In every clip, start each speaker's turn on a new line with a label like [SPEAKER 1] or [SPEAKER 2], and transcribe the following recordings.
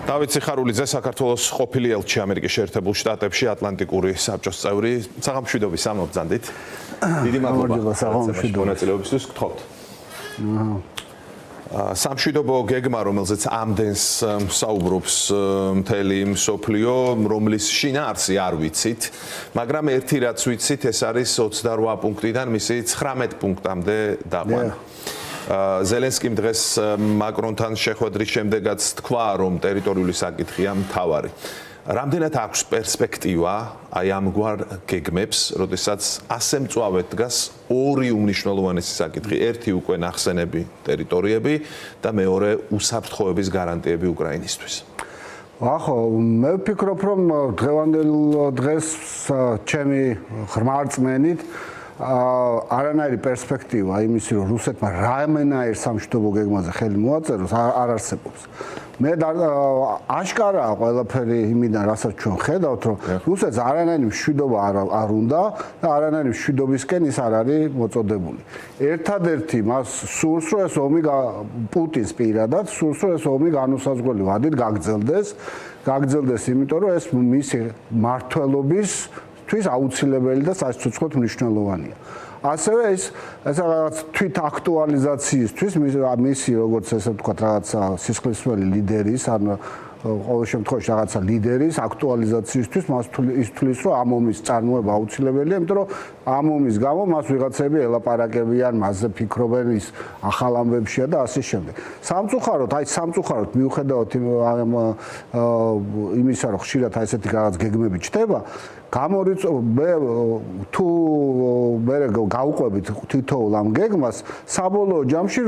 [SPEAKER 1] დავით სიხარულიძე, საქართველოს ყოფილი ელჩი ამერიკის შეერთებულ შტატებში, ატლანტიკური საბჭოს წევრი, საღამოშვიდობის ამობძანდით. დიდი მადლობა მონაწილეობისთვის, გთხოვთ. სამშვიდობო გეგმა, რომელზეც ამდენს საუბრობს მთელი მსოფლიო, რომლის შინაარსი არ ვიცით, მაგრამ ერთი რაც ვიცით, ეს არის 28 პუნქტიდან მისი 19 პუნქტამდე დაყვანა. ზელენსკიმ დღეს მაკრონთან შეხვედრის შემდეგაც თქვა, რომ ტერიტორიული საკითხია მთავარი. რამდენად აქვს პერსპექტივა აი ამგვარ გეგმებს, როდესაც ასე მწვავედ დგას ორი უმნიშვნელოვანესი საკითხი, ერთი უკვე ნახსენები ტერიტორიები და მეორე უსაფრთხოების გარანტიები უკრაინისთვის.
[SPEAKER 2] ახო, მე ვფიქრობ, რომ დღევანდელ დღეს ჩემი ღრმა რწმენით არანაირი პერსპექტივა იმისი, რომ რუსეთმა რაიმენაირ სამშვიდობო გეგმაზე ხელი მოაწეროს, არ არსებობს. მე აშკარაა ყველაფერი იმიდან, რასაც ჩვენ ხედავთ, რომ რუსეთს არანაირი მშვიდობა არ უნდა და არანაირი მშვიდობისკენ ის არ არის მოწოდებული. ერთადერთი მას სურს, რომ ეს ომი პუტინს პირადად სურს, რომ ეს ომი განუსაზღვრელი ვადით გაგრძელდეს, იმიტომ რომ ეს მისი მართლობის თვის აუცილებელი და საცოცხლოდ მნიშვნელოვანია. ასევე ეს რაღაც თვით აქტუალიზაციისთვის მისი როგორც ესე ვთქვათ რაღაცა სისხლისმელი ლიდერის ან ყოველ შემთხვევაში რაღაცა ლიდერის აქტუალიზაციისთვის მას ის თulis რომ ამ ომის წარმოება აუცილებელია, იმიტომ რომ ამ ომის გამო მას ვიღაცები ელაპარაკებიან, მასზე ფიქრობენ ის ახალ ამბებშია და ასე შემდეგ. სამწუხაროდ მიუხედავად იმისა, რომ ხშირად ესეთი რაღაც გეგმები ჩდება, თუ მე გავუყვებით თითოეულ ამ გეგმას, საბოლოო ჯამში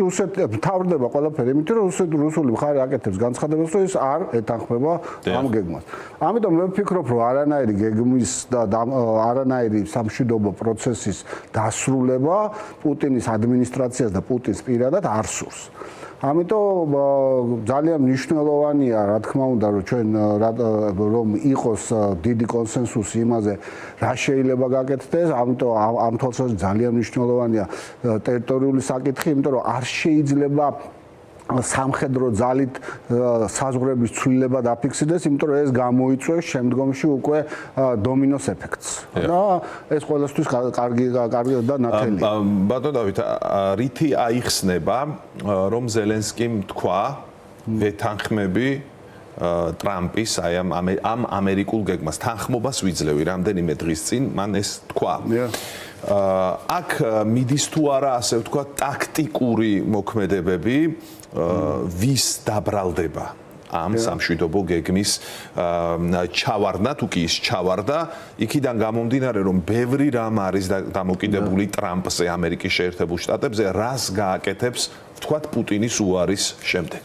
[SPEAKER 2] თავდება ყველაფერი, იმიტომ რომ რუსული მხარე აკეთებს განცხადებას, რომ ის არ ეთანხმება ამ გეგმას. ამიტომ მე ვფიქრობ, რომ არანაირი გეგმის და არანაირი სამშვიდობო პროცესის დასრულება პუტინის ადმინისტრაციას და პუტინს პირადად არ სურს. ამიტომ ძალიან მნიშვნელოვანია, რა თქმა უნდა, რომ იყოს დიდი კონსენსუსი იმაზე, რა შეიძლება გაკეთდეს, ამიტომ ამ თვალსაზრისით ძალიან მნიშვნელოვანია ტერიტორიული საკითხი, იმიტომ რომ არ შეიძლება სამხედრო ძალით საზღვრების ცვლილება დაფიქსირდეს, იმიტომ რომ ეს გამოიწვევს შემდგომში უკვე დომინოს ეფექტს. და ეს ყველასთვის კარგი და ნათელია.
[SPEAKER 1] ბატონ დავით, რითი აიხსნება, რომ ზელენსკიმ თქვა ვეთანხმები ტრამპის აი ამ ამერიკულ გეგმას, თანხმობას ვიძლევი რამდენიმე დღის წინ, მან ეს თქვა. აქ მიდის თუ არა, ასე ვთქვათ, ტაქტიკური მოქმედებები, ვის დაბრალდება ამ სამშვიდობო გეგმის ჩავარდნა, თუ კი ის ჩავარდა, იქიდან გამომდინარე, რომ ბევრი რამ არის დამოკიდებული ტრამპზე, ამერიკის შეერთებულ შტატებზე, რას გააკეთებს, ვთქვათ, პუტინის უარის შემდეგ.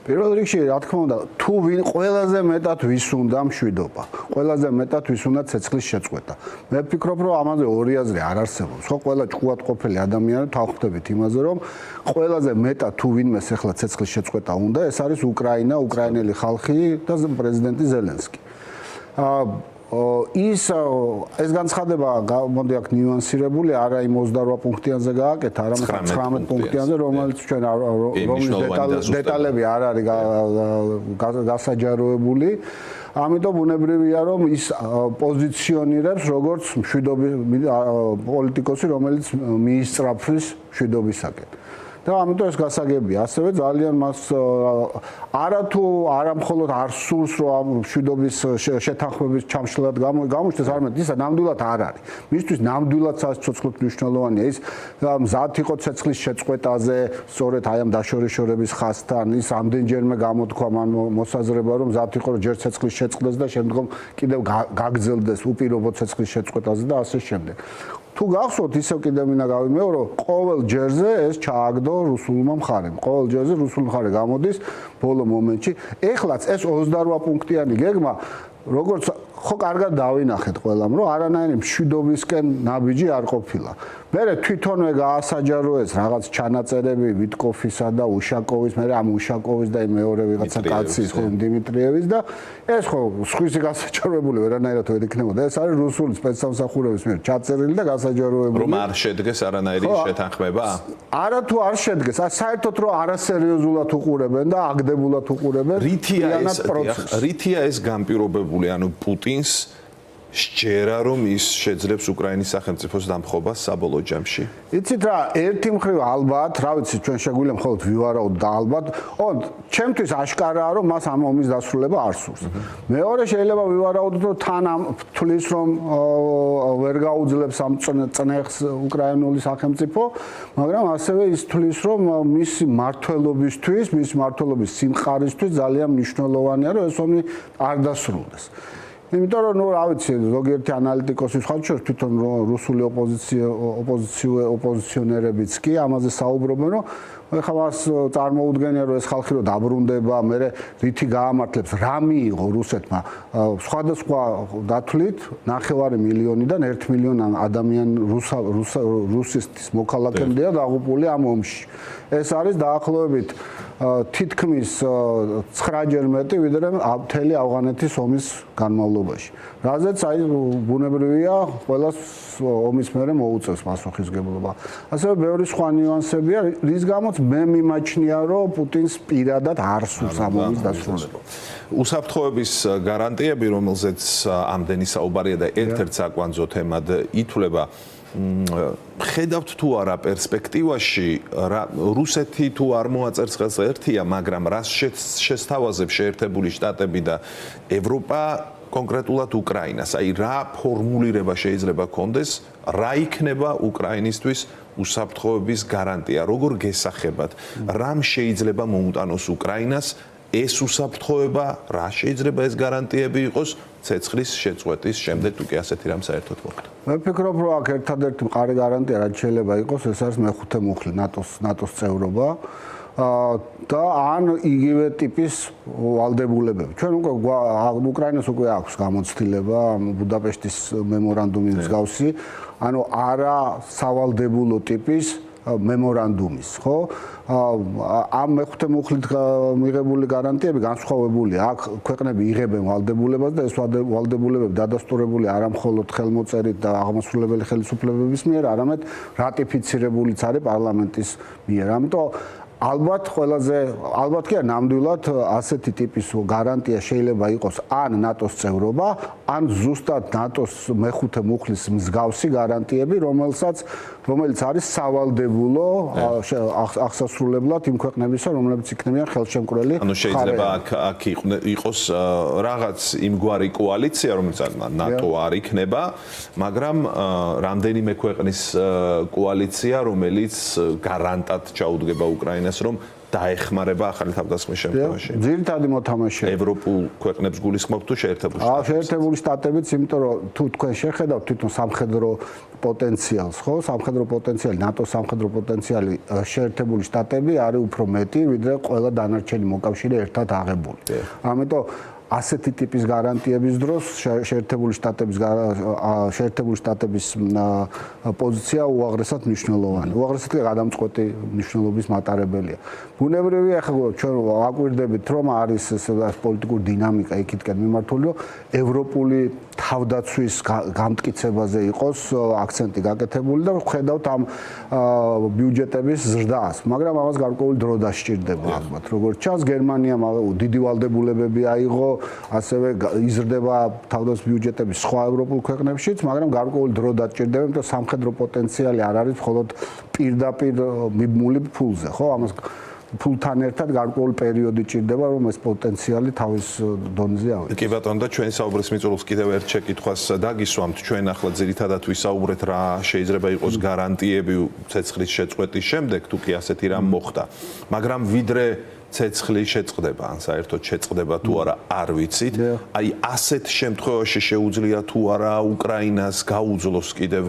[SPEAKER 2] პირველ რიგში, რა თქმა უნდა, თუ ვინ ყველაზე მეტად ვის უნდა მშვიდობა, ყველაზე მეტად ვის უნდა ცეცხლის შეწყვეტა. მე ვფიქრობ, რომ ამაზე ორი აზრი არ არსებობს. ხო, ყველა ჭკუად ყოფილი ადამიანი თავხდებით იმაზე, რომ ყველაზე მეტად თუ ვინმეს ახლა ცეცხლის შეწყვეტა უნდა, ეს არის უკრაინა, უკრაინელი ხალხი და პრეზიდენტი ზელენსკი. ეს განცხადება მოდი აქ ნიუანსირებული, არა იმ 28 პუნქტიანზე გააკეთა, არამედ 19 პუნქტიანზე, რომელიც ჩვენ რომლის დეტალები არ არის გასაჯაროებული. ამიტომ უნებრივია, რომ ის პოზიციონირებს როგორც მშვიდობის პოლიტიკოსი, რომელიც მიისწრაფვის მშვიდობისაკენ. და ამიტომ ეს გასაგებია. ასევე ძალიან მას არა მხოლოდ არ სურს, რომ ამ მშვიდობის შეთანხმების ჩამშლად გამოჩნდეს, არამედ ისა ნამდვილად არ არის. მისთვის ნამდვილად საცოცხლოდ მნიშვნელოვანია ის მზად იყო ცეცხლის შეწყვეტაზე, სწორედ აი ამ დაშორიშორების ხაზთან, ის ამდენჯერმე გამოთქვა მან მოსაზრება, რომ მზად იყო ჯერ ცეცხლის შეწყდეს და შემდგომ კიდევ გაგრძელდეს უპირობო ცეცხლის შეწყვეტაზე და ასე შემდეგ. თუ გახსოვთ, ისევ კიდევ მინდა გავიმეორო, ყოველ ჯერზე ეს ჩააგდო რუსულმა მხარემ. ყოველ ჯერზე რუსული მხარე გამოდის ბოლო მომენტში. ეხლაც ეს 28 პუნქტიანი გეგმა როგორც ხო კარგად დავინახეთ ყველამ, რომ არანაირი მშვიდობისკენ ნაბიჯი არ ყოფილა. მერე თვითონვე გაასაჯაროეს რაღაც ჩანაწერები ვიტკოფისა და უშაკოვის, მერე ამ უშაკოვის და მეორე ვიღაცა კაცის, ხო, დიმიტრიევის და ეს ხო სხვისი გასაჯაროებული ვერანაირად ვერ იქნებოდა. ეს არის რუსული სპეცსამსახურების მიერ ჩაწერილი და გასაჯაროებული.
[SPEAKER 1] რომ არ შედგეს არანაირი შეთანხმება?
[SPEAKER 2] არა თუ არ შედგეს, საერთოდ რომ არასერიოზულად უყურებენ და აგდებულად უყურებენ.
[SPEAKER 1] რითია ეს განპირობებული, ანუ პუტინს სჯერა რომ ის შეძლებს უკრაინის სახელმწიფოს დამხობას საბოლოო ჯამში?
[SPEAKER 2] იცით რა, ერთი მხრივ ალბათ, რა ვიცი, ჩვენ შეგვიძლია მხოლოდ ვივარაუდოთ და ალბათ, ჩემთვის აშკარაა რომ მას ამ ომის დასრულება არ სურს. მეორე შეიძლება ვივარაუდოთ, რომ თან ამ თulis რომ ვერ გაუძლებს ამ წნეხს უკრაინული სახელმწიფო, მაგრამ ასევე ის თulis რომ მისი მართლობისთვის, მისი მართლობის სიმყარისთვის ძალიან მნიშვნელოვანია რომ ეს ომი არ დასრულდეს. იმიტომ რომ რა ვიცი, ზოგიერთი ანალიტიკოსის ხალხი თვითონ რუსული ოპოზიციონერებიც კი ამაზე საუბრობენ, რომ ეხლა მას წარმოუდგენია რომ ეს ხალხი რომ დაბრუნდება, მე რითი გაამართლებს, რა მიიღო რუსეთმა სხვადასხვა დათვლით 9 მილიონიდან 1 მილიონი ადამიანი რუსეთის მოქალაქემდეა დაღუპული ამ ომში. ეს არის დაახლოებით თითქმის 9-ჯერ მეტი ვიდრე მთელი ავღანეთის ომის განმავლობაში. რაზეც აი ბუნებრივია ყველას ომის მერე მოუწევს პასუხისგებლობა. ასევე ბევრი სხვა ნიუანსებია, რის გამოც მე მიმაჩნია, რომ პუტინს პირადად არ სურს ამ ომის დასრულება.
[SPEAKER 1] უსაფრთხოების გარანტიები, რომელზეც ამდენი საუბარია და ერთ-ერთ საკვანძო თემად ითვლება, ხედავთ თუ არა პერსპექტივაში რუსეთი თუ არ მოაწერს ხელს ერთია, მაგრამ რას შესთავაზებს შეერთებული შტატები და ევროპა კონკრეტულად უკრაინას, აი რა ფორმულირება შეიძლება კონდეს, რა იქნება უკრაინისთვის უსაფრთხოების გარანტია, როგორ გესახებათ, რამ შეიძლება მოუტანოს უკრაინას ეს უსაფრთხოება, რა შეიძლება ეს გარანტიები იყოს ცეცხლის შეწყვეტის შემდეგ თუ კი ასეთი რამ საერთოდ მოხდა.
[SPEAKER 2] მე ვფიქრობ, რომ აქ ერთადერთი მყარი გარანტია რაც შეიძლება იყოს, ეს არის მეხუთე მუხლი ნატოს წევრობა. და ან იგივე ტიპის ვალდებულებები. ჩვენ უკვე უკრაინას უკვე აქვს გამოცდილება ბუდაპეშტის მემორანდუმის მსგავსი, ანუ არა სავალდებულო ტიპის მემორანდუმის, ხო? ამ მეხუთე მუხლით მიღებული გარანტიები განსხვავებულია. აქ ქვეყნები იღებენ ვალდებულებას და ეს ვალდებულებები დადასტურებული არა მხოლოდ ხელმოწერით და აღმასრულებელი ხელისუფლებების მიერ, არამედ რატიფიცირებულიც არის პარლამენტის მიერ. ამიტომ ალბათ კი ნამდვილად ასეთი ტიპის გარანტია შეიძლება იყოს ან ნატოს წევრობა, ან ზუსტად ნატოს მეხუთე მუხლის მსგავსი გარანტიები, რომელიც არის სავალდებულო აღსასრულებლად იმ ქვეყნებისა, რომლებიც იქნებიან ხელშემკვრელი.
[SPEAKER 1] ანუ შეიძლება აქ იყოს რაღაც იმგვარი კოალიცია, რომელიც ნატო არ იქნება, მაგრამ რამდენიმე ქვეყნის კოალიცია, რომელიც გარანტად ჩაუდგება უკრაინას რომ დაეხმარება ახალი თავდასხმის შემთხვევაში.
[SPEAKER 2] ძირითადი მოთამაშე
[SPEAKER 1] ევროპულ ქვეყნებს გულისხმობთ თუ შეერთებული შტატები?
[SPEAKER 2] შეერთებული შტატებიც, იმიტომ რომ თუ თქვენ შეხედავთ თვითონ სამხედრო პოტენციალს, ხო? სამხედრო პოტენციალი, ნატოს სამხედრო პოტენციალი შეერთებული შტატები არის უფრო მეტი, ვიდრე ყველა დანარჩენი მოკავშირე ერთად აღებული. ამიტომ ასეთი ტიპის გარანტიების დროს შეერთებული შტატების პოზიცია უაღრესად მნიშვნელოვანია. უაღრესად გადამწყვეტი მნიშვნელობის მატარებელია. ბუნებრივია, ახლა ჩვენ აკვირდებით, რომ არის პოლიტიკური დინამიკა იქითკენ მიმართული, რომ ევროპული თავდაცვის გამტკიცებაზე იყოს აქცენტი გაკეთებული და ვხედავთ ამ ბიუჯეტების ზრდას, მაგრამ ამას გარკვეული დრო დასჭირდება ალბათ. როგორც ჩანს, გერმანიამ დიდი ვალდებულებები აიღო, ასევე იზრდება თავდაცვის ბიუჯეტები სხვა ევროპულ ქვეყნებშიც, მაგრამ გარკვეული დრო დაჭირდება, იმიტომ სამხედრო პოტენციალი არ არის მხოლოდ პირდაპირ მიბმული ფულზე, ხო? ამას ფულთან ერთად გარკვეული პერიოდი ჭირდება, რომ ეს პოტენციალი თავის დონეზე ავიღოს.
[SPEAKER 1] კი ბატონო, და ჩვენი საუბრის მიწურულს კიდევ ერთ შეკითხვას დაგისვამთ. ჩვენ ახლა ძირითადად ვისაუბრეთ რა შეიძლება იყოს გარანტიები ცეცხლის შეწყვეტის შემდეგ, თუ კი ასეთი რამ მოხდა. მაგრამ ვიდრე ცეცხლი შეწყდება, ან საერთოდ შეწყდება თუ არა, არ ვიცით. აი ასეთ შემთხვევაში შეუძლია თუ არა უკრაინას გაუძლოს კიდევ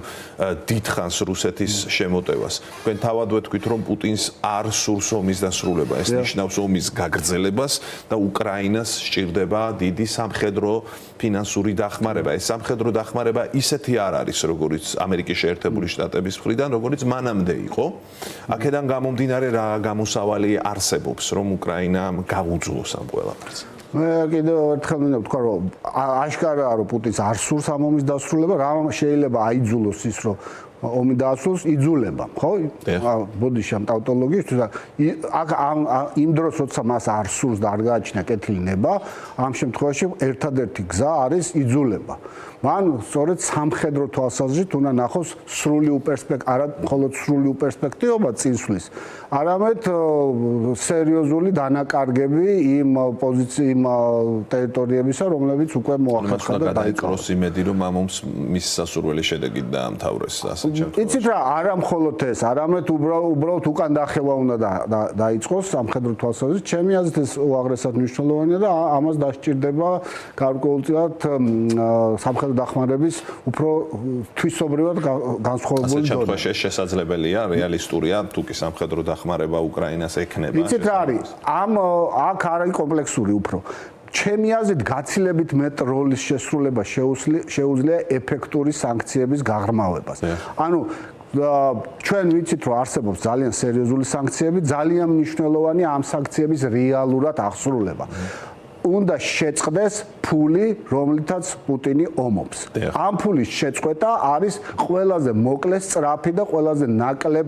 [SPEAKER 1] დიდხანს რუსეთის შემოტევას. თქვენ თავად ვეთქვით, რომ პუტინს არ სურს ომის დასრულება. ეს ნიშნავს ომის გაგრძელებას და უკრაინას სჭირდება დიდი სამხედრო ფინანსური დახმარება. ეს სამხედრო დახმარება ისეთი არ არის, როგორც ამერიკის შეერთებული შტატების მხრიდან, როგორც მანამდე იყო. აქედან გამომდინარე რა გამოსავალი არსებობს, რომ უკრაინამ გაუძლოს ამ ყველაფერს.
[SPEAKER 2] მე კიდევ ერთხელ მინდა ვთქვა, რომ აშკარაა, რომ პუტინს არ სურს ამ ომის დასრულება, რა შეიძლება აიძულოს ის, რომ ომი დაასრულოს, იძულება, ხო? ბოდიში ამ ტავტოლოგიისთვის აქ იმ დროს, როცა მას არ სურს და არ გააჩნია კეთილი ნება, ამ შემთხვევაში ერთადერთი გზა არის იძულება. მან სწორედ სამხედრო თვალსაზრისით უნდა ნახოს სრული არა მხოლოდ სრული პერსპექტივა წინსვლის, არამედ სერიოზული დანაკარგები იმ ტერიტორიებისა, რომლებიც უკვე მოახერხა და დაიკავა.
[SPEAKER 1] იმედი რომ ამ ომს მის სასურველი შედეგით დაამთავრეს ასე შემთხვევაში.
[SPEAKER 2] იცით რა, არა მხოლოდ ეს, არამედ უბრალოდ უკან დახევა უნდა დაიწყოს სამხედრო თვალსაზრისით. ჩემი აზრით ეს უაღრესად მნიშვნელოვანია და ამას დასჭირდება გარკვეულწილად სამხედრო დახმარების უფრო თვისობრივად განსხვავებული
[SPEAKER 1] დონე. შემთხვევაში შესაძლებელია, რეალისტურია, თუ კი სამხედრო დახმარება უკრაინას ექნება.
[SPEAKER 2] იცით რა არის? აქ არის კომპლექსური უფრო. ჩემი აზრით გაცილებით მეტ როლის შესრულება შეუძლია ეფექტური სანქციების გაღრმავებას. ანუ ჩვენ ვიცით რომ არსებობს ძალიან სერიოზული სანქციები, ძალიან მნიშვნელოვანია ამ სანქციების რეალურად აღსრულება. უნდა შეწყდეს ფული, რომლითაც პუტინი ომობს. ამ ფულის შეწყვეტა არის ყველაზე მოკლე, სწრაფი და ყველაზე ნაკლებ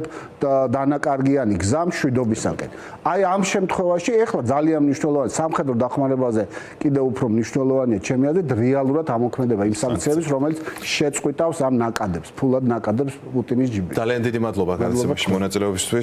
[SPEAKER 2] დანაკარგიანი გზა მშვიდობისაკენ. აი ამ შემთხვევაში ეხლა ძალიან მნიშვნელოვანი სამხედრო დახმარებაზე კიდევ უფრო მნიშვნელოვანია ჩემი აზრით რეალურად ამოქმედება იმ სანქციების, რომელიც შეწყვეტავს ამ ნაკადებს, ფულად ნაკადებს პუტინის ჯიბში.
[SPEAKER 1] ძალიან დიდი მადლობა გადაცემაში მონაწილეობისთვის.